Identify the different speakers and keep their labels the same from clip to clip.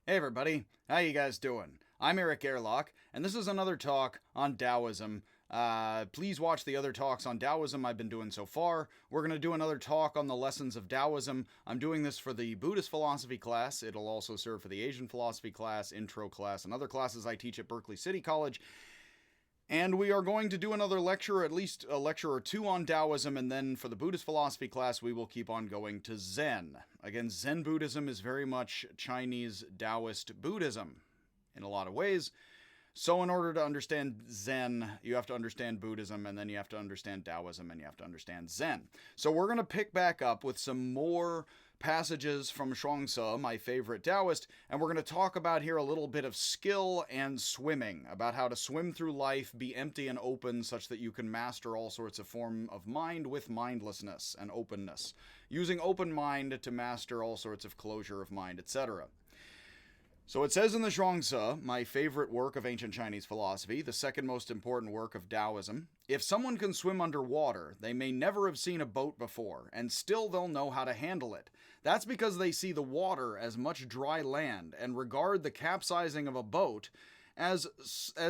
Speaker 1: Hey everybody, how you guys doing? I'm Eric Airlock, and this is another talk on Daoism. Please watch the other talks on Daoism I've been doing so far. We're going to do another talk on the lessons of Daoism. I'm doing this for the Buddhist philosophy class. It'll also serve for the Asian philosophy class, intro class, and other classes I teach at Berkeley City College. And we are going to do another lecture, at least a lecture or two on Taoism, and then for the Buddhist philosophy class, we will keep on going to Zen. Again, Zen Buddhism is very much Chinese Taoist Buddhism in a lot of ways. So in order to understand Zen, you have to understand Buddhism, and then you have to understand Taoism, and you have to understand Zen. So we're going to pick back up with some more passages from Chuang-Tzu, my favorite Taoist, and we're going to talk about here a little bit of skill and swimming, about how to swim through life, be empty and open such that you can master all sorts of form of mind with mindlessness and openness, using open mind to master all sorts of closure of mind, etc. So it says in the Chuang-Tzu, my favorite work of ancient Chinese philosophy, the second most important work of Taoism, if someone can swim underwater, they may never have seen a boat before, and still they'll know how to handle it. That's because they see the water as much dry land and regard the capsizing of a boat as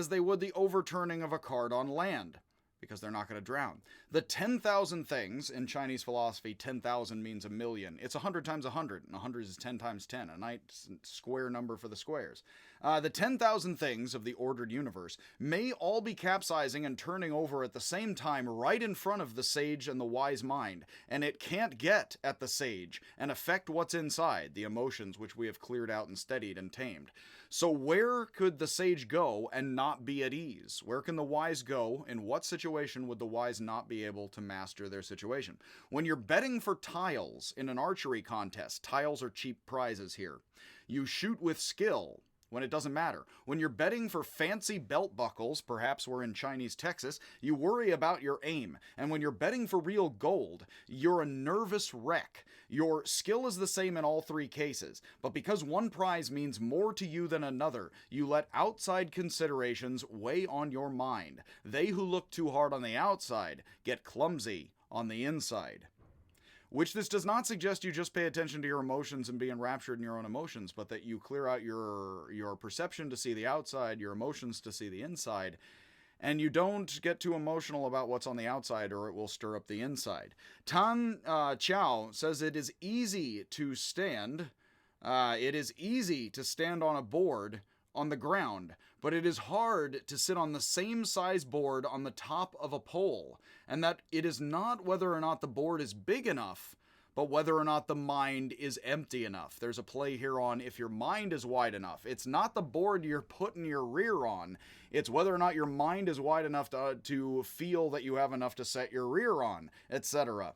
Speaker 1: they would the overturning of a cart on land, because they're not going to drown. The 10,000 things, in Chinese philosophy, 10,000 means a million. It's 100 times 100, and 100 is 10 times 10, a nice square number for the squares. The 10,000 things of the ordered universe may all be capsizing and turning over at the same time right in front of the sage and the wise mind, and it can't get at the sage and affect what's inside, the emotions which we have cleared out and steadied and tamed. So where could the sage go and not be at ease? Where can the wise go? In what situation would the wise not be able to master their situation? When you're betting for tiles in an archery contest, tiles are cheap prizes here. You shoot with skill when it doesn't matter. When you're betting for fancy belt buckles, perhaps we're in Chinese Texas, you worry about your aim. And when you're betting for real gold, you're a nervous wreck. Your skill is the same in all three cases, but because one prize means more to you than another, you let outside considerations weigh on your mind. They who look too hard on the outside get clumsy on the inside. Which this does not suggest you just pay attention to your emotions and be enraptured in your own emotions, but that you clear out your perception to see the outside, your emotions to see the inside, and you don't get too emotional about what's on the outside or it will stir up the inside. Tan Chao says it is easy to stand on a board on the ground, but it is hard to sit on the same size board on the top of a pole, and that it is not whether or not the board is big enough, but whether or not the mind is empty enough. There's a play here on if your mind is wide enough. It's not the board you're putting your rear on, it's whether or not your mind is wide enough to feel that you have enough to set your rear on, etc.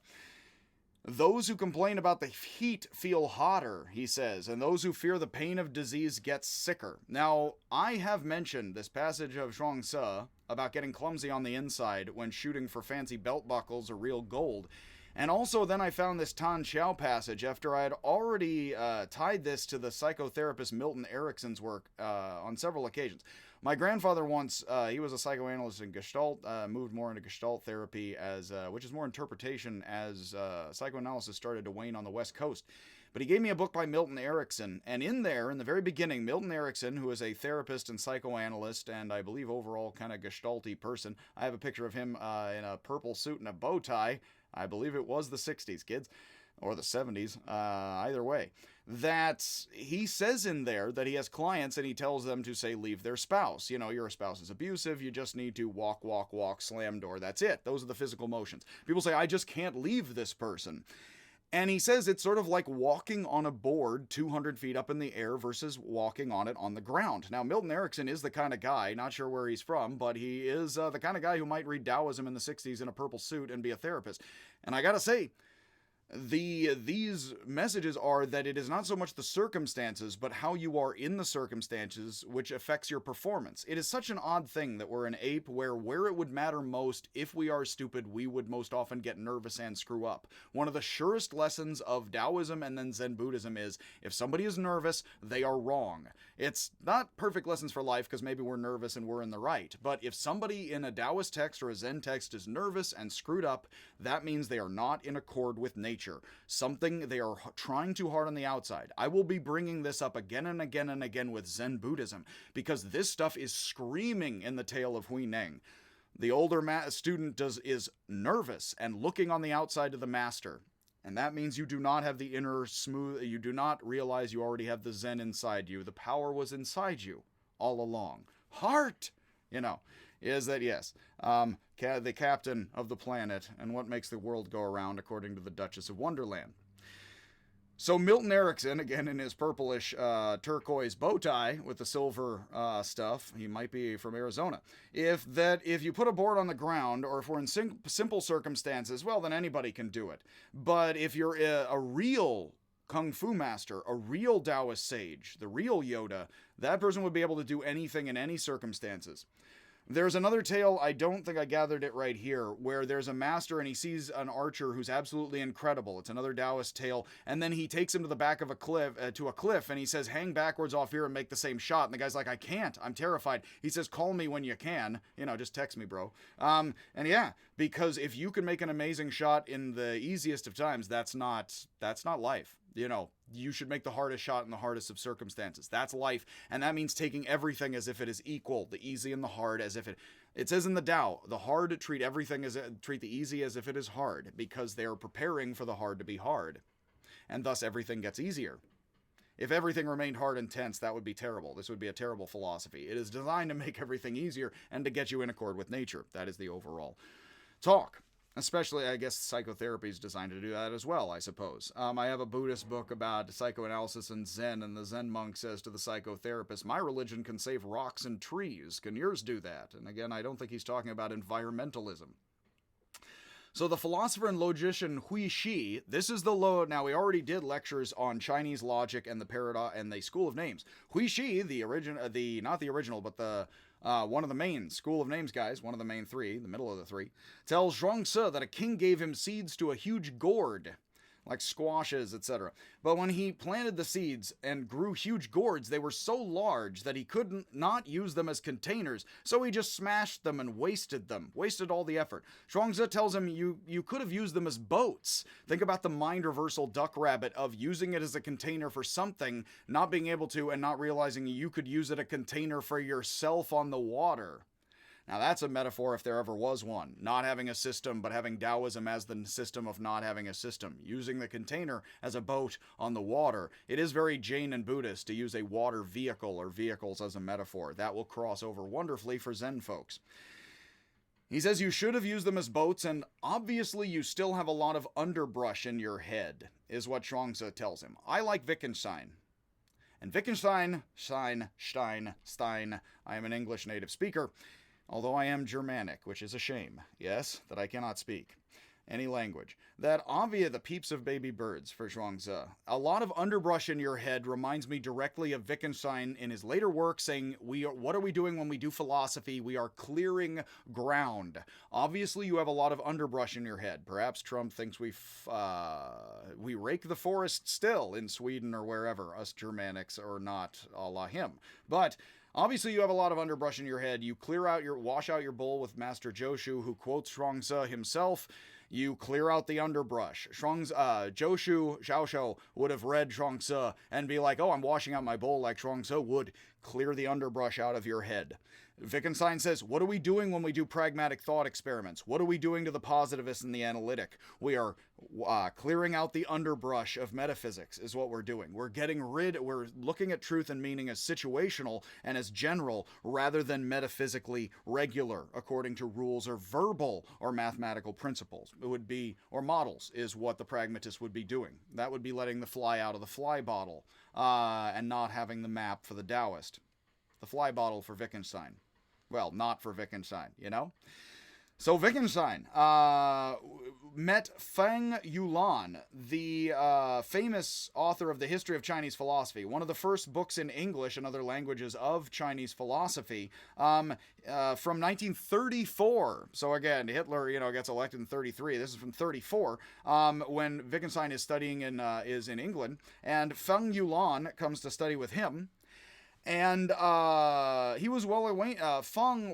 Speaker 1: Those who complain about the heat feel hotter, he says, and those who fear the pain of disease get sicker. Now, I have mentioned this passage of Chuang-Tzu about getting clumsy on the inside when shooting for fancy belt buckles or real gold. And also then I found this Tan Chao passage after I had already tied this to the psychotherapist Milton Erickson's work on several occasions. My grandfather once, he was a psychoanalyst in Gestalt, moved more into Gestalt therapy, which is more interpretation, as psychoanalysis started to wane on the West Coast. But he gave me a book by Milton Erickson, and in there, in the very beginning, Milton Erickson, who is a therapist and psychoanalyst, and I believe overall kind of Gestalt-y person, I have a picture of him in a purple suit and a bow tie. I believe it was the 60s, kids. Or the 70s, either way, that he says in there that he has clients and he tells them to, say, leave their spouse. You know, your spouse is abusive, you just need to walk, walk, walk, slam door, that's it. Those are the physical motions. People say, I just can't leave this person. And he says it's sort of like walking on a board 200 feet up in the air versus walking on it on the ground. Now, Milton Erickson is the kind of guy, not sure where he's from, but he is the kind of guy who might read Taoism in the 60s in a purple suit and be a therapist. And I gotta say, these messages are that it is not so much the circumstances, but how you are in the circumstances which affects your performance. It is such an odd thing that we're an ape where it would matter most, if we are stupid, we would most often get nervous and screw up. One of the surest lessons of Taoism and then Zen Buddhism is, if somebody is nervous, they are wrong. It's not perfect lessons for life, because maybe we're nervous and we're in the right. But if somebody in a Taoist text or a Zen text is nervous and screwed up, that means they are not in accord with nature. nature. Something they are trying too hard on the outside. I will be bringing this up again and again and again with Zen Buddhism, because this stuff is screaming in the tale of Hui Neng. The older student is nervous and looking on the outside of the master. And that means you do not have the inner smooth, you do not realize you already have the Zen inside you. The power was inside you all along. Heart, is that, yes, the captain of the planet and what makes the world go around, according to the Duchess of Wonderland. So Milton Erickson, again in his purplish turquoise bow tie with the silver stuff, he might be from Arizona, if you put a board on the ground, or if we're in simple circumstances, well, then anybody can do it. But if you're a real Kung Fu master, a real Taoist sage, the real Yoda, that person would be able to do anything in any circumstances. There's another tale, I don't think I gathered it right here, where there's a master and he sees an archer who's absolutely incredible. It's another Taoist tale, and then he takes him to the back of a cliff, and he says, hang backwards off here and make the same shot. And the guy's like, I can't, I'm terrified. He says, call me when you can, just text me, bro. And yeah, because if you can make an amazing shot in the easiest of times, that's not life. You should make the hardest shot in the hardest of circumstances. That's life. And that means taking everything as if it is equal, the easy and the hard, as if it says in the Tao, the hard treat the easy as if it is hard, because they are preparing for the hard to be hard. And thus everything gets easier. If everything remained hard and tense, that would be terrible. This would be a terrible philosophy. It is designed to make everything easier and to get you in accord with nature. That is the overall talk. Especially, I guess, psychotherapy is designed to do that as well, I suppose. I have a Buddhist book about psychoanalysis and Zen, and the Zen monk says to the psychotherapist, my religion can save rocks and trees. Can yours do that? And again, I don't think he's talking about environmentalism. So the philosopher and logician Hui Shi, this is now we already did lectures on Chinese logic and the paradox and the school of names. Hui Shi, not the original, but the one of the main school of names guys, one of the main three, the middle of the three, tells Zhuangzi that a king gave him seeds to a huge gourd, like squashes, etc. But when he planted the seeds and grew huge gourds, they were so large that he could not use them as containers, so he just smashed them and wasted all the effort. Zhuangzi tells him you could have used them as boats. Think about the mind reversal duck rabbit of using it as a container for something, not being able to, and not realizing you could use it a container for yourself on the water. Now that's a metaphor if there ever was one. Not having a system, but having Taoism as the system of not having a system. Using the container as a boat on the water. It is very Jain and Buddhist to use a water vehicle or vehicles as a metaphor. That will cross over wonderfully for Zen folks. He says you should have used them as boats, and obviously you still have a lot of underbrush in your head, is what Zhuangzi tells him. I like Wittgenstein. And Wittgenstein, Stein, I am an English native speaker, although I am Germanic, which is a shame, yes, that I cannot speak any language. That the peeps of baby birds for Zhuangzi. A lot of underbrush in your head reminds me directly of Wittgenstein in his later work saying, what are we doing when we do philosophy? We are clearing ground. Obviously, you have a lot of underbrush in your head. Perhaps Trump thinks we rake the forest still in Sweden or wherever, us Germanics or not, a la him. But obviously, you have a lot of underbrush in your head. You wash out your bowl with Master Joshu, who quotes Zhuangzi himself. You clear out the underbrush. Joshu Xiaoshu would have read Zhuangzi and be like, oh, I'm washing out my bowl like Zhuangzi would. Clear the underbrush out of your head. Wittgenstein says, what are we doing when we do pragmatic thought experiments? What are we doing to the positivist and the analytic? We are clearing out the underbrush of metaphysics is what we're doing. We're looking at truth and meaning as situational and as general rather than metaphysically regular according to rules or verbal or mathematical principles. It would be, or models is what the pragmatist would be doing. That would be letting the fly out of the fly bottle and not having the map for the Taoist. The fly bottle for Wittgenstein. Well, not for Wittgenstein, So Wittgenstein met Feng Yulon, the famous author of the History of Chinese Philosophy, one of the first books in English and other languages of Chinese philosophy, from 1934. So again, Hitler, gets elected in 33. This is from 34, when Wittgenstein is studying is in England, and Feng Yulon comes to study with him. And Feng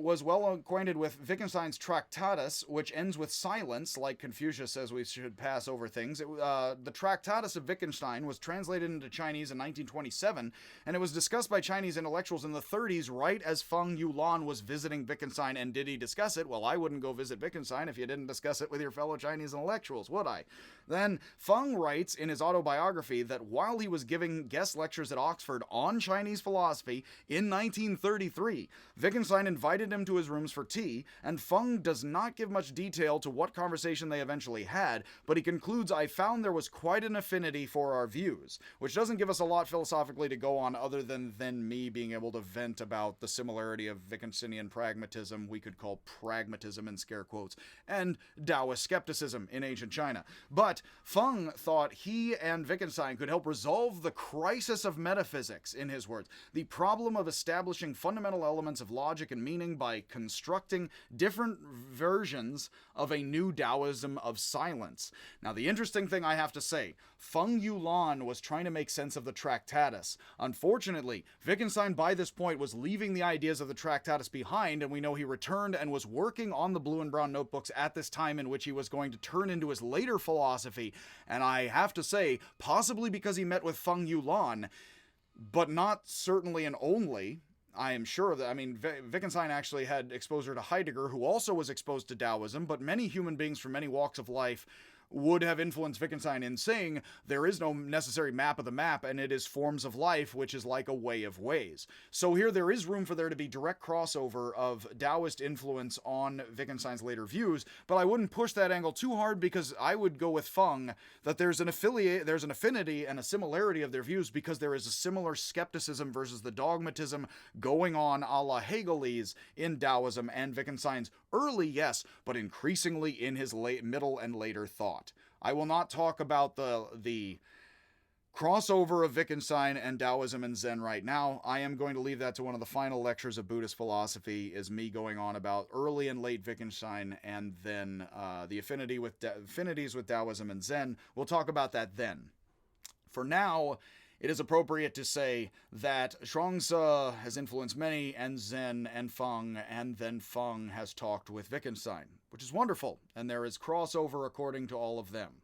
Speaker 1: was well acquainted with Wittgenstein's Tractatus, which ends with silence, like Confucius says we should pass over things. The Tractatus of Wittgenstein was translated into Chinese in 1927, and it was discussed by Chinese intellectuals in the 30s, right as Feng Yulon was visiting Wittgenstein. And did he discuss it? Well, I wouldn't go visit Wittgenstein if you didn't discuss it with your fellow Chinese intellectuals, would I? Then Feng writes in his autobiography that while he was giving guest lectures at Oxford on Chinese philosophy in 1933, Wittgenstein invited him to his rooms for tea, and Feng does not give much detail to what conversation they eventually had, but he concludes, "I found there was quite an affinity for our views," which doesn't give us a lot philosophically to go on other than me being able to vent about the similarity of Wittgensteinian pragmatism, we could call pragmatism in scare quotes, and Daoist skepticism in ancient China. But Feng thought he and Wittgenstein could help resolve the crisis of metaphysics, in his words, the problem of establishing fundamental elements of logic and meaning by constructing different versions of a new Daoism of silence. Now, the interesting thing I have to say, Feng Yulon was trying to make sense of the Tractatus. Unfortunately, Wittgenstein by this point was leaving the ideas of the Tractatus behind, and we know he returned and was working on the blue and brown notebooks at this time in which he was going to turn into his later philosophy. And I have to say, possibly because he met with Feng Yulon, but not certainly and only. I am sure that, Wittgenstein actually had exposure to Heidegger, who also was exposed to Daoism, but many human beings from many walks of life would have influenced Wittgenstein in saying there is no necessary map of the map, and it is forms of life, which is like a way of ways. So here there is room for there to be direct crossover of Daoist influence on Wittgenstein's later views, but I wouldn't push that angle too hard, because I would go with Feng that there's an affinity and a similarity of their views, because there is a similar skepticism versus the dogmatism going on a la Hegelese in Daoism and Wittgenstein's early, yes, but increasingly in his middle and later thought. I will not talk about the crossover of Wittgenstein and Daoism and Zen right now. I am going to leave that to one of the final lectures of Buddhist philosophy, is me going on about early and late Wittgenstein, and then the affinities with Daoism and Zen. We'll talk about that then. For now, it is appropriate to say that Zhuangzi has influenced many, and Zen and Feng, and then Feng has talked with Wittgenstein, which is wonderful, and there is crossover according to all of them.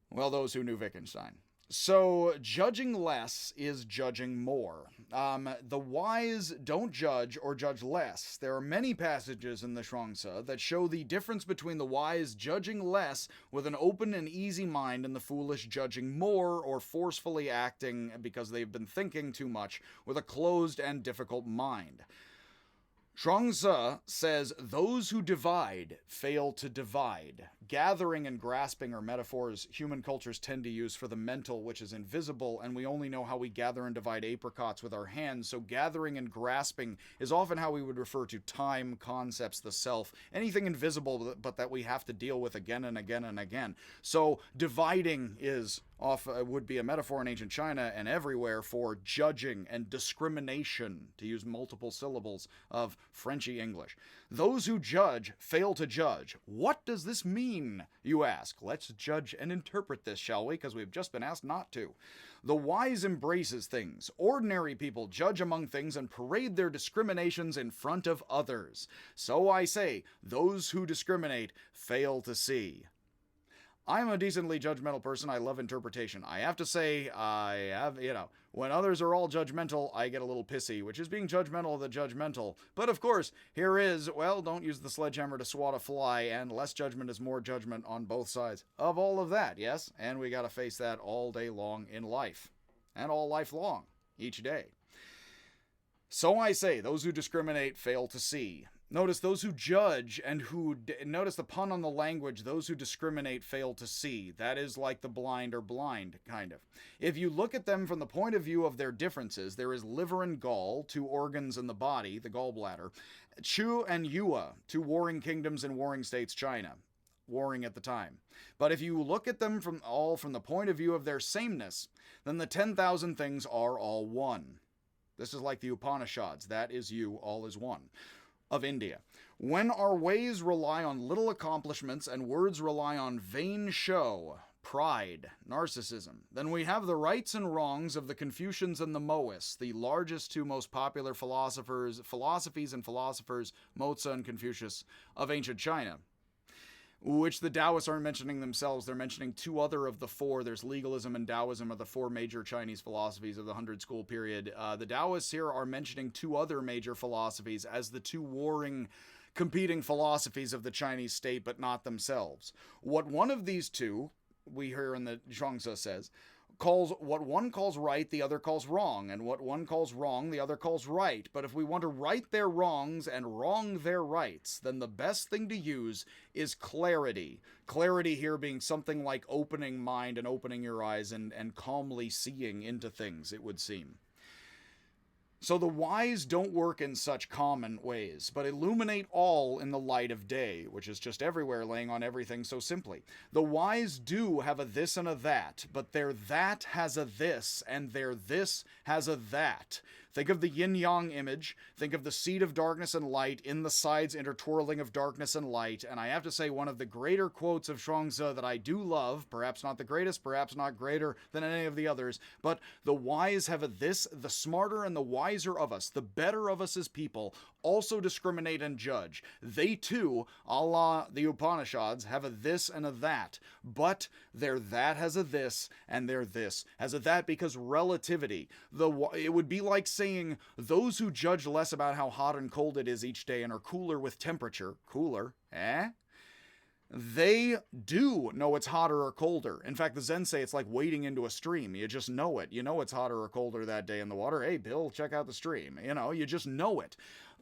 Speaker 1: Well, those who knew Wittgenstein. So, judging less is judging more. The wise don't judge or judge less. There are many passages in the Zhuangzi that show the difference between the wise judging less with an open and easy mind and the foolish judging more or forcefully acting because they've been thinking too much with a closed and difficult mind. Zhuangzi says, "Those who divide fail to divide." Gathering and grasping are metaphors human cultures tend to use for the mental, which is invisible, and we only know how we gather and divide apricots with our hands, so gathering and grasping is often how we would refer to time, concepts, the self, anything invisible but that we have to deal with again and again and again. So dividing would be a metaphor in ancient China and everywhere for judging and discrimination, to use multiple syllables of Frenchy English. Those who judge fail to judge. What does this mean, you ask? Let's judge and interpret this, shall we? Because we've just been asked not to. The wise embraces things. Ordinary people judge among things and parade their discriminations in front of others. So I say, those who discriminate fail to see. I'm a decently judgmental person. I love interpretation. I have to say, when others are all judgmental, I get a little pissy, which is being judgmental of the judgmental. But of course, here is, don't use the sledgehammer to swat a fly, and less judgment is more judgment on both sides of all of that, yes? And we gotta face that all day long in life. And all life long, each day. So I say, those who discriminate fail to see. Notice those who judge and notice the pun on the language, those who discriminate fail to see. That is like the blind are blind, kind of. If you look at them from the point of view of their differences, there is liver and gall, two organs in the body, the gallbladder, Chu and Yua, two warring kingdoms in warring states, China, warring at the time. But if you look at them from the point of view of their sameness, then the 10,000 things are all one. This is like the Upanishads, that is you, all is one. Of India. When our ways rely on little accomplishments and words rely on vain show, pride, narcissism. Then we have the rights and wrongs of the Confucians and the Moists, the largest two most popular philosophies, Mozi and Confucius, of ancient China, which the Taoists aren't mentioning themselves. They're mentioning two other of the four. There's legalism and Daoism are the four major Chinese philosophies of the 100 School period. The Taoists here are mentioning two other major philosophies as the two warring, competing philosophies of the Chinese state, but not themselves. What one of these two, we hear in the Zhuangzi says, what one calls right, the other calls wrong, and what one calls wrong, the other calls right. But if we want to right their wrongs and wrong their rights, then the best thing to use is clarity. Clarity here being something like opening mind and opening your eyes and calmly seeing into things, it would seem. So the wise don't work in such common ways, but illuminate all in the light of day, which is just everywhere, laying on everything so simply. The wise do have a this and a that, but their that has a this, and their this has a that. Think of the yin-yang image. Think of the seed of darkness and light in the sides intertwirling of darkness and light. And I have to say, one of the greater quotes of Zhuangzi that I do love, perhaps not the greatest, perhaps not greater than any of the others, but the wise have a this, the smarter and the wiser of us, the better of us as people, also discriminate and judge. They too, a la the Upanishads, have a this and a that, but their that has a this and their this has a that, because relativity. It would be like saying those who judge less about how hot and cold it is each day and are cooler with temperature, they do know it's hotter or colder. In fact, the Zen say it's like wading into a stream. You just know it. You know it's hotter or colder that day in the water. Hey, Bill, check out the stream. You just know it.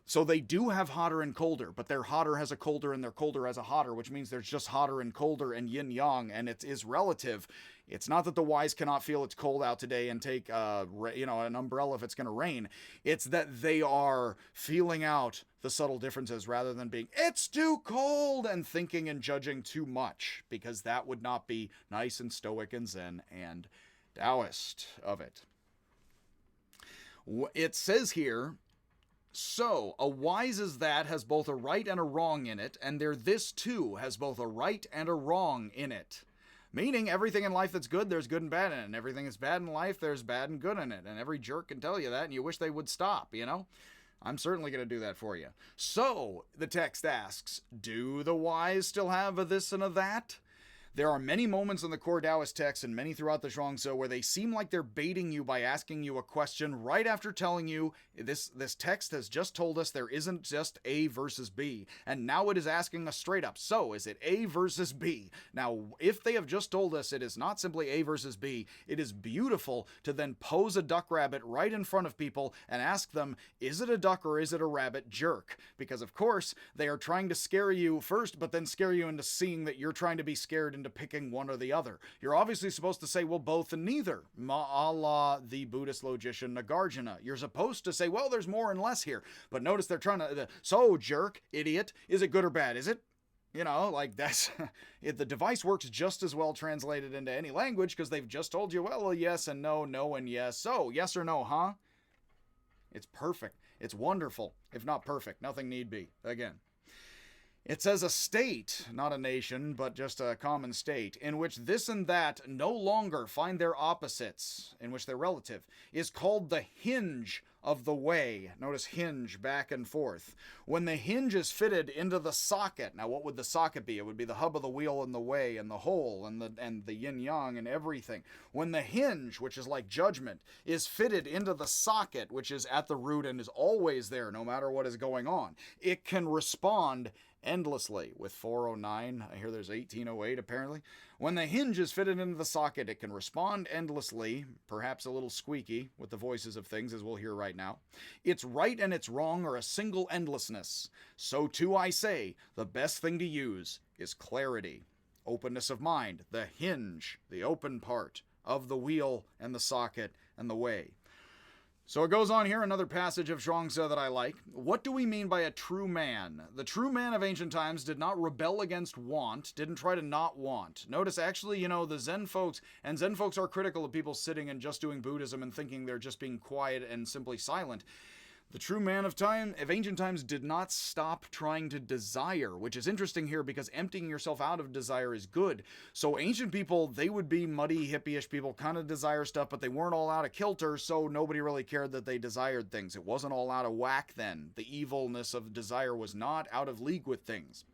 Speaker 1: So they do have hotter and colder, but their hotter has a colder and their colder has a hotter, which means there's just hotter and colder and yin-yang, and it is relative. It's not that the wise cannot feel it's cold out today and take an umbrella if it's going to rain. It's that they are feeling out the subtle differences rather than being, it's too cold, and thinking and judging too much, because that would not be nice and stoic and Zen and Taoist of it. It says here, so, a wise as that has both a right and a wrong in it, and their this too has both a right and a wrong in it. Meaning, everything in life that's good, there's good and bad in it, and everything that's bad in life, there's bad and good in it, and every jerk can tell you that, and you wish they would stop, I'm certainly going to do that for you. So, the text asks, do the wise still have a this and a that? There are many moments in the core Taoist text and many throughout the Zhuangzi where they seem like they're baiting you by asking you a question right after telling you this text has just told us there isn't just A versus B, and now it is asking us straight up, so is it A versus B? Now, if they have just told us it is not simply A versus B, it is beautiful to then pose a duck rabbit right in front of people and ask them, is it a duck or is it a rabbit, jerk? Because of course, they are trying to scare you first, but then scare you into seeing that you're trying to be scared into picking one or the other. You're obviously supposed to say, well, both and neither. A la the Buddhist logician Nagarjuna. You're supposed to say, well, there's more and less here. But notice they're trying to, so, jerk, idiot, is it good or bad? Is it? That's, the device works just as well translated into any language because they've just told you, well, yes and no, no and yes. So, yes or no, huh? It's perfect. It's wonderful. If not perfect, nothing need be. Again. It says a state, not a nation, but just a common state, in which this and that no longer find their opposites, in which they're relative, is called the hinge of the way. Notice hinge, back and forth. When the hinge is fitted into the socket, now what would the socket be? It would be the hub of the wheel and the way and the hole and the yin-yang and everything. When the hinge, which is like judgment, is fitted into the socket, which is at the root and is always there no matter what is going on, it can respond endlessly. With 409, I hear there's 1808 apparently. When the hinge is fitted into the socket, it can respond endlessly, perhaps a little squeaky with the voices of things as we'll hear right now. Its right and its wrong are a single endlessness. So too I say, the best thing to use is clarity, openness of mind, the hinge, the open part of the wheel and the socket and the way. So it goes on here, another passage of Zhuangzi that I like. What do we mean by a true man? The true man of ancient times did not rebel against want, didn't try to not want. Notice actually, the Zen folks are critical of people sitting and just doing Buddhism and thinking they're just being quiet and simply silent. The true man of ancient times did not stop trying to desire, which is interesting here because emptying yourself out of desire is good. So ancient people, they would be muddy, hippie-ish people, kind of desire stuff, but they weren't all out of kilter, so nobody really cared that they desired things. It wasn't all out of whack then. The evilness of desire was not out of league with things.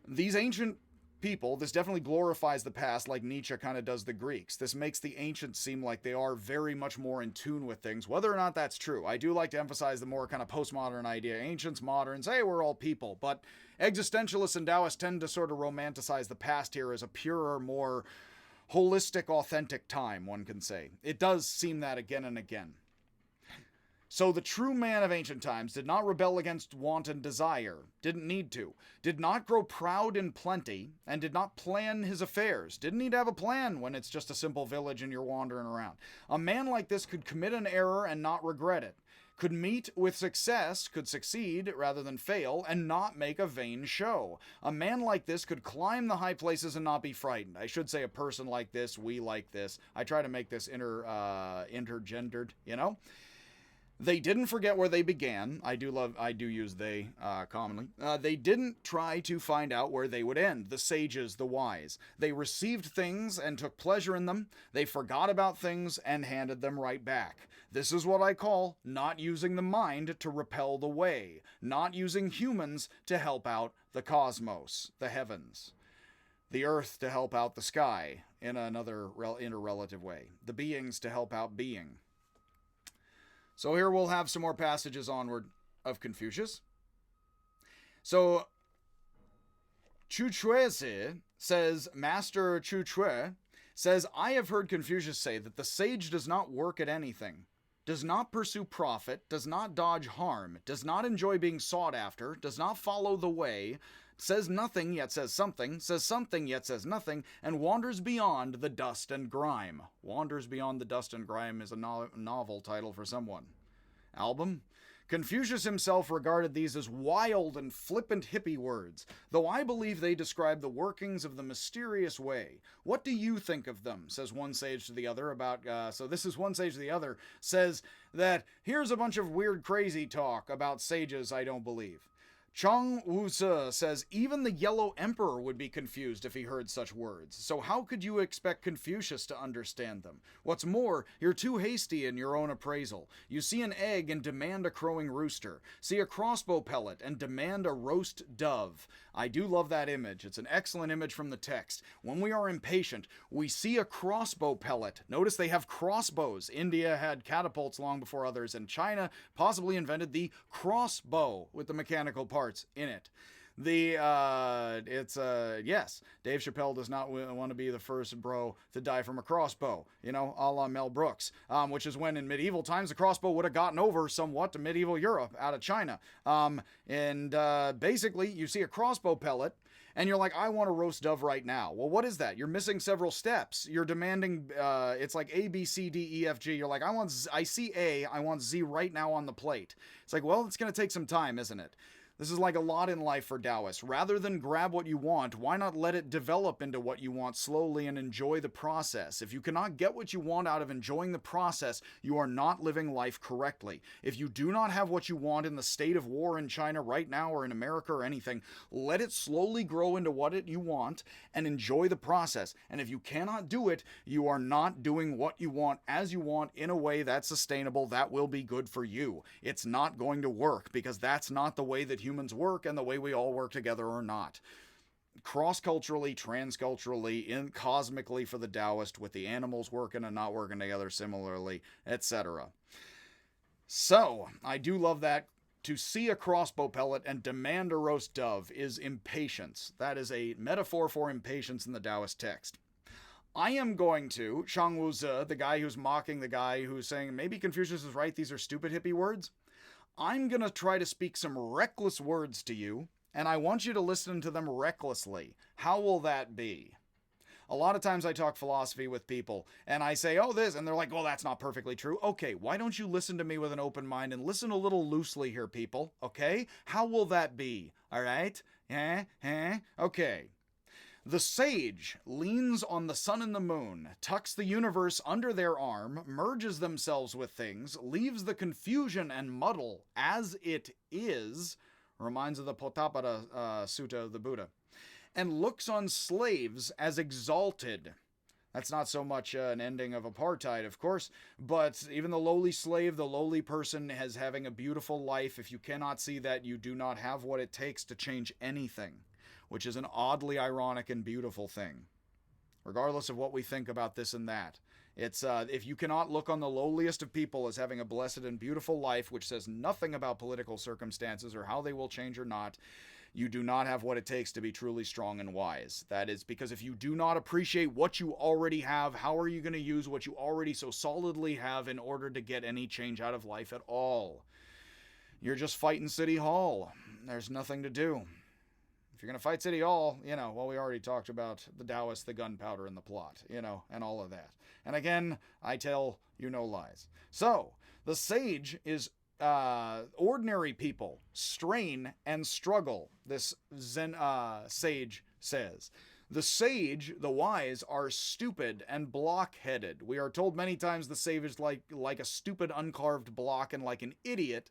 Speaker 1: These ancient people, this definitely glorifies the past like Nietzsche kind of does the Greeks. This makes the ancients seem like they are very much more in tune with things, whether or not that's true. I do like to emphasize the more kind of postmodern idea. Ancients, moderns, hey, we're all people. But existentialists and Taoists tend to sort of romanticize the past here as a purer, more holistic, authentic time, one can say. It does seem that again and again. So the true man of ancient times did not rebel against want and desire, didn't need to, did not grow proud in plenty, and did not plan his affairs. Didn't need to have a plan when it's just a simple village and you're wandering around. A man like this could commit an error and not regret it, could meet with success, could succeed rather than fail, and not make a vain show. A man like this could climb the high places and not be frightened. I should say a person like this, we like this. I try to make this intergendered, you know? They didn't forget where they began. I do use they commonly. They didn't try to find out where they would end. The sages, the wise. They received things and took pleasure in them. They forgot about things and handed them right back. This is what I call not using the mind to repel the way. Not using humans to help out the cosmos, the heavens. The earth to help out the sky in another interrelative way. The beings to help out being. So here we'll have some more passages onward of Confucius. So Chu Chuezi says, Master Chu Chui says, I have heard Confucius say that the sage does not work at anything, does not pursue profit, does not dodge harm, does not enjoy being sought after, does not follow the way, says nothing yet says something yet says nothing, and wanders beyond the dust and grime. Wanders Beyond the Dust and Grime is a novel title for someone. Album? Confucius himself regarded these as wild and flippant hippie words, though I believe they describe the workings of the mysterious way. What do you think of them? Says one sage to the other about, one sage to the other, says that here's a bunch of weird crazy talk about sages I don't believe. Chong Wu-se says even the Yellow Emperor would be confused if he heard such words, so how could you expect Confucius to understand them? What's more, you're too hasty in your own appraisal. You see an egg and demand a crowing rooster. See a crossbow pellet and demand a roast dove. I do love that image. It's an excellent image from the text. When we are impatient, we see a crossbow pellet. Notice they have crossbows. India had catapults long before others, and China possibly invented the crossbow with the mechanical parts in it. Yes, Dave Chappelle does not want to be the first bro to die from a crossbow, a la Mel Brooks, which is when in medieval times the crossbow would have gotten over somewhat to medieval Europe out of China. Basically, you see a crossbow pellet, and you're like, I want a roast dove right now. Well, what is that? You're missing several steps. You're demanding, it's like A, B, C, D, E, F, G. You're like, I see A, I want Z right now on the plate. It's like, well, it's going to take some time, isn't it? This is like a lot in life for Taoists. Rather than grab what you want, why not let it develop into what you want slowly and enjoy the process? If you cannot get what you want out of enjoying the process, you are not living life correctly. If you do not have what you want in the state of war in China right now or in America or anything, let it slowly grow into what you want and enjoy the process. And if you cannot do it, you are not doing what you want as you want in a way that's sustainable, that will be good for you. It's not going to work because that's not the way that humans work and the way we all work together or not. Cross-culturally, transculturally, cosmically for the Taoist, with the animals working and not working together similarly, etc. So, I do love that. To see a crossbow pellet and demand a roast dove is impatience. That is a metaphor for impatience in the Taoist text. I am going to, Shang Wu-ze, the guy who's mocking the guy who's saying, maybe Confucius is right, these are stupid hippie words. I'm going to try to speak some reckless words to you, and I want you to listen to them recklessly. How will that be? A lot of times I talk philosophy with people, and I say, oh, this, and they're like, well, that's not perfectly true. Okay, why don't you listen to me with an open mind and listen a little loosely here, people, okay? How will that be? All right? Okay. The sage leans on the sun and the moon, tucks the universe under their arm, merges themselves with things, leaves the confusion and muddle as it is, reminds of the Potapada Sutta of the Buddha, and looks on slaves as exalted. That's not so much an ending of apartheid, of course, but even the lowly slave, the lowly person, is having a beautiful life. If you cannot see that, you do not have what it takes to change anything, which is an oddly ironic and beautiful thing, regardless of what we think about this and that. It's if you cannot look on the lowliest of people as having a blessed and beautiful life, which says nothing about political circumstances or how they will change or not, you do not have what it takes to be truly strong and wise. That is because if you do not appreciate what you already have, how are you going to use what you already so solidly have in order to get any change out of life at all? You're just fighting City Hall. There's nothing to do. If you're going to fight City Hall, well, we already talked about the Taoists, the gunpowder, and the plot, and all of that. And again, I tell you no lies. So, the sage is ordinary people strain and struggle, this Zen sage says. The sage, the wise, are stupid and block-headed. We are told many times the sage is like a stupid uncarved block and like an idiot.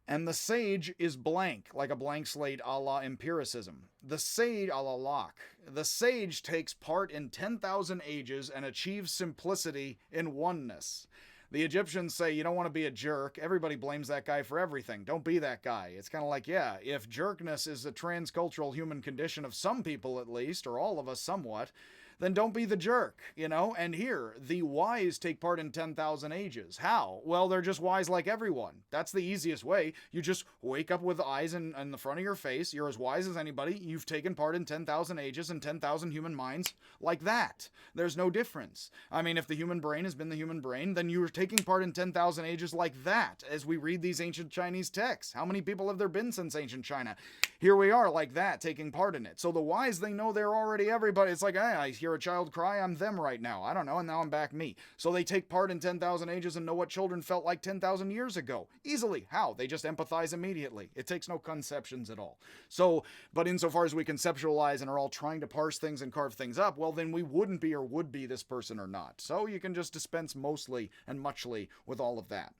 Speaker 1: And the sage is blank, like a blank slate a la empiricism. The sage, a la Locke. The sage takes part in 10,000 ages and achieves simplicity in oneness. The Egyptians say, you don't want to be a jerk. Everybody blames that guy for everything. Don't be that guy. It's kind of like, yeah, if jerkness is a transcultural human condition of some people at least, or all of us somewhat, then don't be the jerk, And here, the wise take part in 10,000 ages. How? Well, they're just wise like everyone. That's the easiest way. You just wake up with eyes in the front of your face. You're as wise as anybody. You've taken part in 10,000 ages and 10,000 human minds like that. There's no difference. I mean, if the human brain has been the human brain, then you're taking part in 10,000 ages like that as we read these ancient Chinese texts. How many people have there been since ancient China? Here we are like that, taking part in it. So the wise, they know they're already everybody. It's like, hey, I hear a child cry, I'm them right now. I don't know, and now I'm back me. So they take part in 10,000 ages and know what children felt like 10,000 years ago. Easily. How? They just empathize immediately. It takes no conceptions at all. So, but insofar as we conceptualize and are all trying to parse things and carve things up, well, then we wouldn't be or would be this person or not. So you can just dispense mostly and muchly with all of that.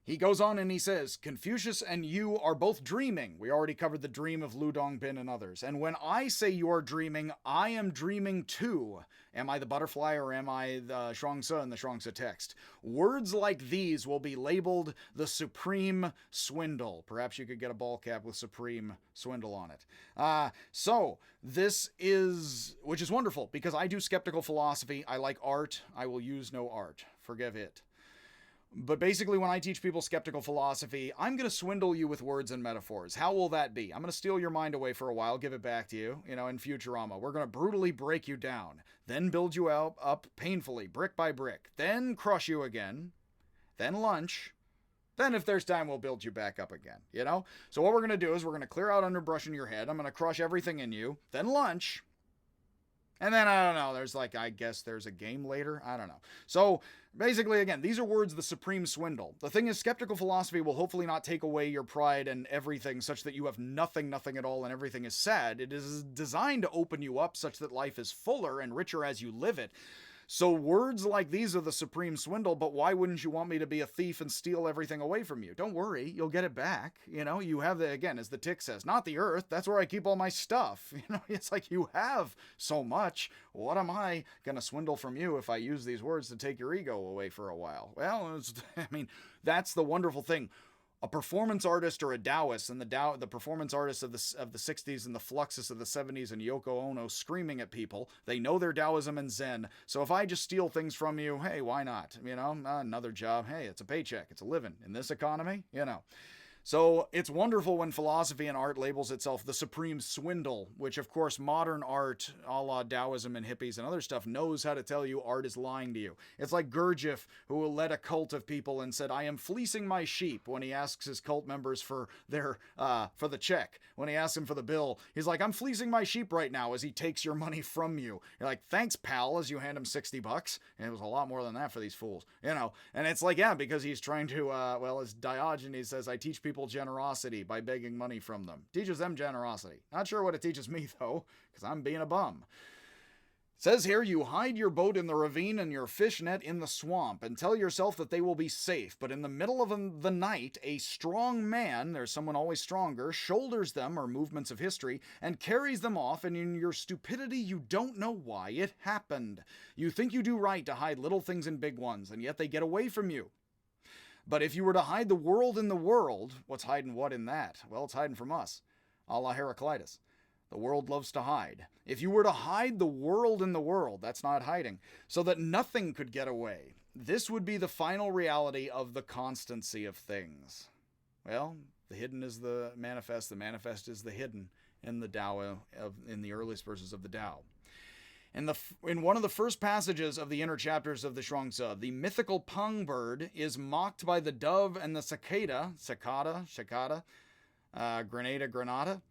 Speaker 1: He goes on and he says, Confucius and you are both dreaming. We already covered the dream of Lu Dongbin and others. And when I say you are dreaming, I am dreaming too. Am I the butterfly or am I the Shuangzi in the Shuangzi text? Words like these will be labeled the supreme swindle. Perhaps you could get a ball cap with supreme swindle on it. So this is, which is wonderful because I do skeptical philosophy. I like art. I will use no art. Forgive it. But basically, when I teach people skeptical philosophy, I'm going to swindle you with words and metaphors. How will that be? I'm going to steal your mind away for a while, give it back to you, in Futurama. We're going to brutally break you down, then build you up painfully, brick by brick, then crush you again, then lunch. Then if there's time, we'll build you back up again, So what we're going to do is we're going to clear out underbrush in your head. I'm going to crush everything in you, then lunch. And then, I don't know, I guess there's a game later. I don't know. So basically, again, these are words, the supreme swindle. The thing is, skeptical philosophy will hopefully not take away your pride and everything such that you have nothing at all and everything is sad. It is designed to open you up such that life is fuller and richer as you live it. So words like these are the supreme swindle, but why wouldn't you want me to be a thief and steal everything away from you? Don't worry, you'll get it back. You have again, as the tick says, not the earth. That's where I keep all my stuff. It's like you have so much. What am I going to swindle from you if I use these words to take your ego away for a while? Well, that's the wonderful thing. A performance artist or a Taoist, and the performance artists of the 60s and the Fluxus of the 70s and Yoko Ono screaming at people, they know their Taoism and Zen. So if I just steal things from you, hey, why not? Another job. Hey, it's a paycheck. It's a living. In this economy, So it's wonderful when philosophy and art labels itself the supreme swindle, which of course modern art, a la Daoism and hippies and other stuff, knows how to tell you art is lying to you. It's like Gurdjieff, who led a cult of people and said, I am fleecing my sheep, when he asks his cult members for their, for the check. When he asks them for the bill, he's like, I'm fleecing my sheep right now, as he takes your money from you. You're like, thanks, pal, as you hand him $60. And it was a lot more than that for these fools, And it's like, yeah, because he's trying to, as Diogenes says, I teach people people generosity by begging money from them. Teaches them generosity. Not sure what it teaches me, though, because I'm being a bum. It says here, you hide your boat in the ravine and your fish net in the swamp and tell yourself that they will be safe. But in the middle of the night, a strong man, there's someone always stronger, shoulders them, or movements of history, and carries them off, and in your stupidity you don't know why it happened. You think you do right to hide little things in big ones, and yet they get away from you. But if you were to hide the world in the world, what's hiding what in that? Well, it's hiding from us, a la Heraclitus. The world loves to hide. If you were to hide the world in the world, that's not hiding, so that nothing could get away, this would be the final reality of the constancy of things. Well, the hidden is the manifest is the hidden in the Tao, in the earliest verses of the Tao. In one of the first passages of the inner chapters of the Shuangzi, the mythical pung bird is mocked by the dove and the cicada, granada,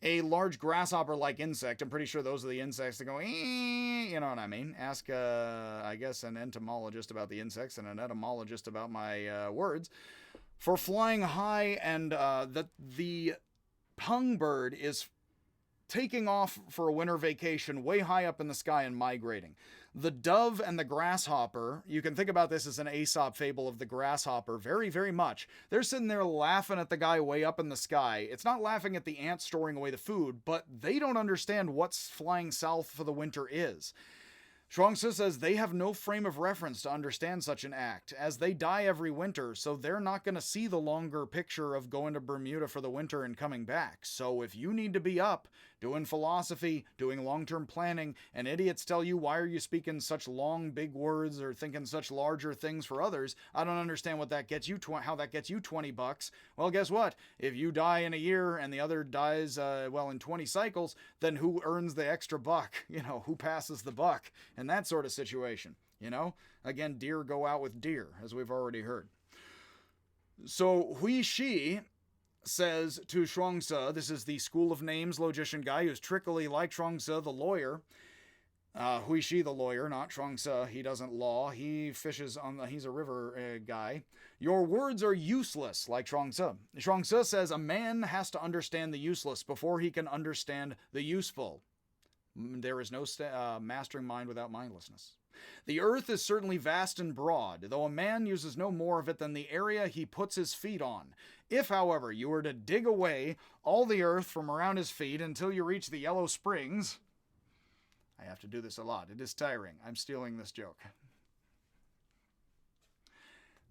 Speaker 1: a large grasshopper-like insect. I'm pretty sure those are the insects that go, you know what I mean. Ask, I guess, an entomologist about the insects and an etymologist about my words. For flying high, and the pung bird is taking off for a winter vacation way high up in the sky and migrating. The dove and the grasshopper, you can think about this as an Aesop fable of the grasshopper very, very much. They're sitting there laughing at the guy way up in the sky. It's not laughing at the ants storing away the food, but they don't understand what's flying south for the winter is. Shuangzi says they have no frame of reference to understand such an act, as they die every winter, so they're not going to see the longer picture of going to Bermuda for the winter and coming back. So if you need to be up, doing philosophy, doing long-term planning, and idiots tell you, why are you speaking such long, big words or thinking such larger things for others? I don't understand what that gets you, how that gets you $20. Well, guess what? If you die in a year and the other dies, in 20 cycles, then who earns the extra buck? You know, who passes the buck? And that sort of situation, you know? Again, deer go out with deer, as we've already heard. So Hui Shi says to Shuangzi, this is the School of Names logician guy who's trickily like Shuangzi, the lawyer. Hui Shi, the lawyer, not Shuangzi. He doesn't law. He fishes he's a river guy. Your words are useless, like Shuangzi. Shuangzi says a man has to understand the useless before he can understand the useful. There is no mastering mind without mindlessness. The earth is certainly vast and broad, though a man uses no more of it than the area he puts his feet on. If, however, you were to dig away all the earth from around his feet until you reach the Yellow Springs... I have to do this a lot. It is tiring. I'm stealing this joke.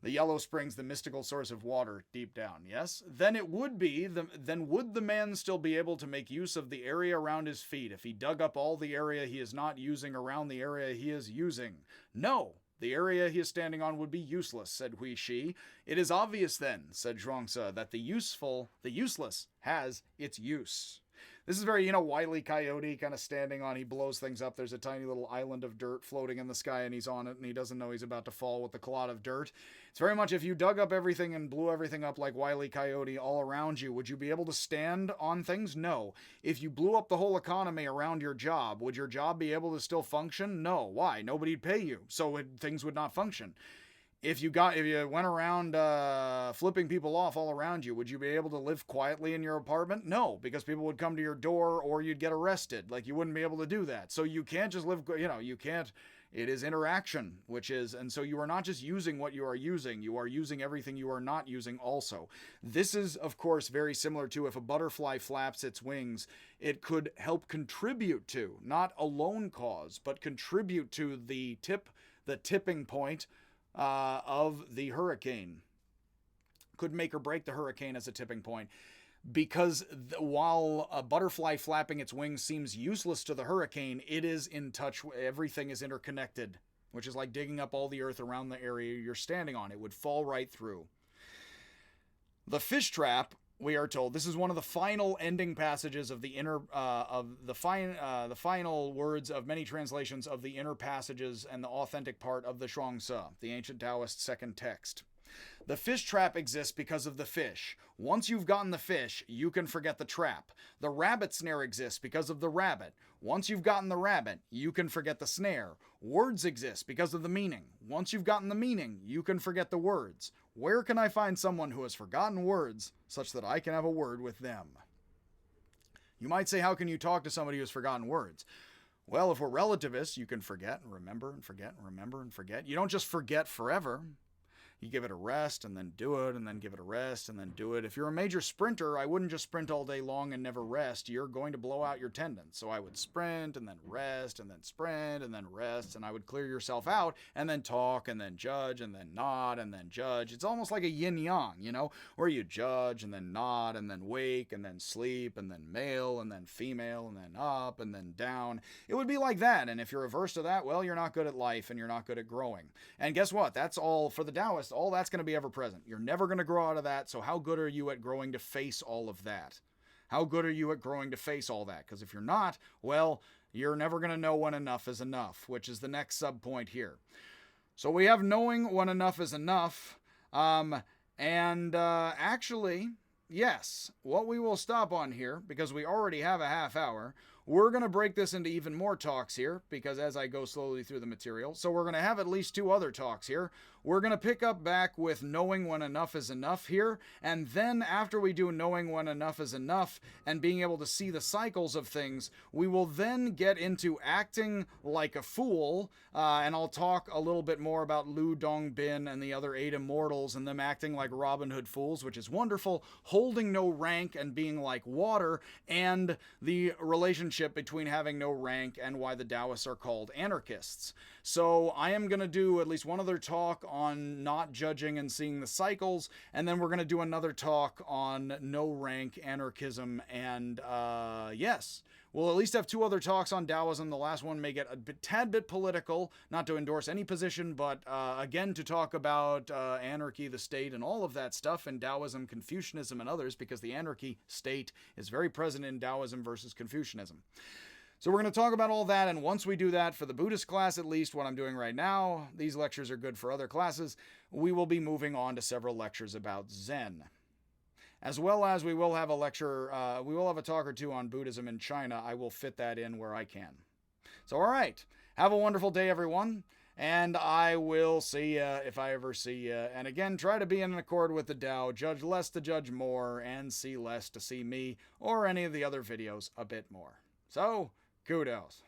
Speaker 1: The Yellow Springs, the mystical source of water deep down, yes? Then would the man still be able to make use of the area around his feet if he dug up all the area he is not using around the area he is using? No, the area he is standing on would be useless, said Hui Shi. It is obvious then, said Zhuangzi, that the useless has its use. This is very, Wile E. Coyote kind of standing on, he blows things up. There's a tiny little island of dirt floating in the sky and he's on it and he doesn't know he's about to fall with the clod of dirt. It's very much if you dug up everything and blew everything up like Wile E. Coyote all around you, would you be able to stand on things? No. If you blew up the whole economy around your job, would your job be able to still function? No. Why? Nobody'd pay you, so things would not function. If you went around flipping people off all around you, would you be able to live quietly in your apartment? No, because people would come to your door or you'd get arrested. Like, you wouldn't be able to do that. So you can't just live, you can't, it is interaction, and so you are not just using what you are using everything you are not using also. This is, of course, very similar to if a butterfly flaps its wings, it could help contribute to, not alone cause, but contribute to the tipping point of the hurricane. Could make or break the hurricane as a tipping point. Because while a butterfly flapping its wings seems useless to the hurricane, it is in touch, everything is interconnected, which is like digging up all the earth around the area you're standing on. It would fall right through. The fish trap, we are told, this is one of the final ending passages of the inner, the final words of many translations of the inner passages and the authentic part of the Shuangzi, the ancient Taoist second text. The fish trap exists because of the fish. Once you've gotten the fish, you can forget the trap. The rabbit snare exists because of the rabbit. Once you've gotten the rabbit, you can forget the snare. Words exist because of the meaning. Once you've gotten the meaning, you can forget the words. Where can I find someone who has forgotten words such that I can have a word with them? You might say, how can you talk to somebody who has forgotten words? Well, if we're relativists, you can forget and remember and forget and remember and forget. You don't just forget forever. You give it a rest and then do it and then give it a rest and then do it. If you're a major sprinter, I wouldn't just sprint all day long and never rest. You're going to blow out your tendons. So I would sprint and then rest and then sprint and then rest, and I would clear yourself out and then talk and then judge and then nod and then judge. It's almost like a yin-yang, you know, where you judge and then nod and then wake and then sleep and then male and then female and then up and then down. It would be like that. And if you're averse to that, well, you're not good at life and you're not good at growing. And guess what? That's all for the Taoist. All that's going to be ever present. You're never going to grow out of that. So how good are you at growing to face all of that? How good are you at growing to face all that? Because if you're not, well, you're never going to know when enough is enough, which is the next subpoint here. So we have knowing when enough is enough. Actually, yes, what we will stop on here, because we already have a half hour, we're going to break this into even more talks here, because as I go slowly through the material, so we're going to have at least 2 other talks here. We're going to pick up back with knowing when enough is enough here, and then after we do knowing when enough is enough and being able to see the cycles of things, we will then get into acting like a fool, and I'll talk a little bit more about Lu Dongbin and the other 8 immortals and them acting like Robin Hood fools, which is wonderful, holding no rank and being like water, and the relationship between having no rank and why the Taoists are called anarchists. So I am going to do at least one other talk on not judging and seeing the cycles, and then we're going to do another talk on no rank anarchism, and yes, we'll at least have 2 other talks on Taoism. The last one may get a tad bit political, not to endorse any position, but again to talk about anarchy, the state, and all of that stuff, and Taoism, Confucianism, and others, because the anarchy state is very present in Taoism versus Confucianism. So we're going to talk about all that, and once we do that, for the Buddhist class at least, what I'm doing right now, these lectures are good for other classes, we will be moving on to several lectures about Zen. As well as we will have a lecture, we will have a talk or 2 on Buddhism in China. I will fit that in where I can. So all right, have a wonderful day, everyone, and I will see you if I ever see you. And again, try to be in accord with the Tao, judge less to judge more, and see less to see me, or any of the other videos a bit more. So, kudos.